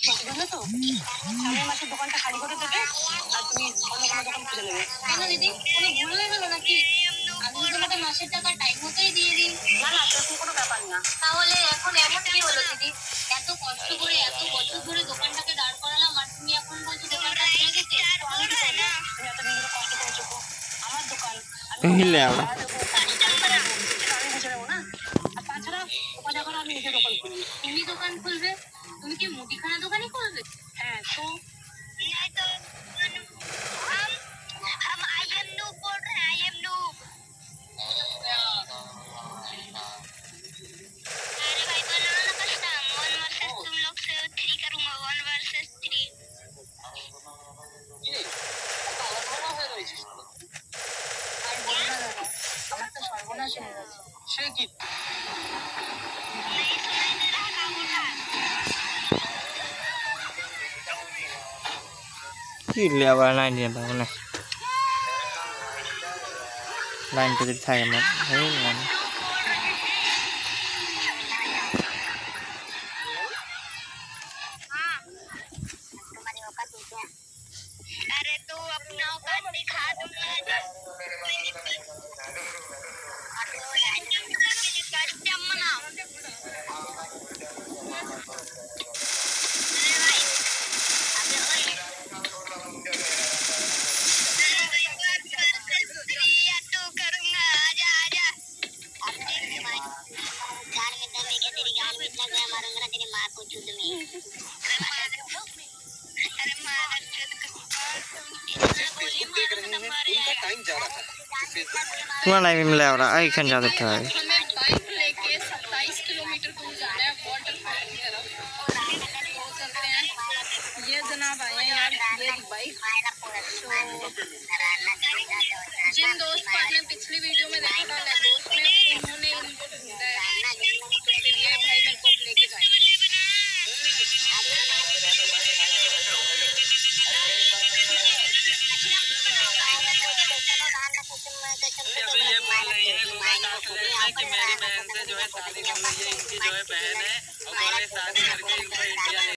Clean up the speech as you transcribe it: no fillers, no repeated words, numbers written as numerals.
বুঝলে তো, সামনের মাসের দোকানটা খালি করে দেবে আর তুমি অন্য কোনো দোকান খুঁজে নেবে। কেন দিদি, কোনো ভুল হয়ে গেল নাকি? আমি তোমাকে মাসের টাকা টাইম মতোই দিয়ে দিই। না না, সেরকম কোনো ব্যাপার না। তাহলে এখন এমন কি হলো দিদি? এত কষ্ট করে এত বছর ধরে দোকানটাকে দাঁড় করালাম আর তুমি এখন বলছো দোকানটা ছেড়ে দিতে? তো আমি কি করবো? তুমি এতদিন ধরে কষ্ট করেছো, আমার দোকান আমি বুঝে নেবো না। আর তাছাড়া ওখানে করে আমি নিজে দোকান খুলবো। তুমি দোকান খুলবে? তুমি কি মুদিখানা দোকানই খুলবে? হ্যাঁ তো हम आई एम नूब बोल रहे हैं, आई एम नूब। अरे भाई बनाओ ना कस्टम 1 वर्सेस तुम लोग से 3 करूंगा 1 वर्सेस 3। ये तो अलग হয়ে রয়েছে। আর বল না দাদা, আমার তো সর্বনাশ হয়ে গেছে। সে কি? नहीं सुनाई दे रहा क्या बोल रहा है? কি লেবা লাইন দিয়ে পাবো না, লাইনটা যদি থাকে না হয়ে গেল। अरे तू अपना औकात दिखा दूंगा। कस्टम बनाओ। तुम्हारा टाइम मिला हो रहा है ऐसा ज़्यादा था। हमें बाइक लेके 27 किलोमीटर दूर जाना है वाटरफॉल की तरफ। तो चलते हैं। ये जनाब आए हैं यार, ये बाइक। तो जिन दोस्त को आपने पिछली वीडियो में देखा था लेगोस में, उन्होंने इनको ढूंढा है। तो फिर ये भाई मेरे को लेके जाएंगे। अभी ये बोल रही है कि मेरी बहन से जो है शादी कर ली है, इनकी जो है बहन है और बोले शादी करके इनको इंडिया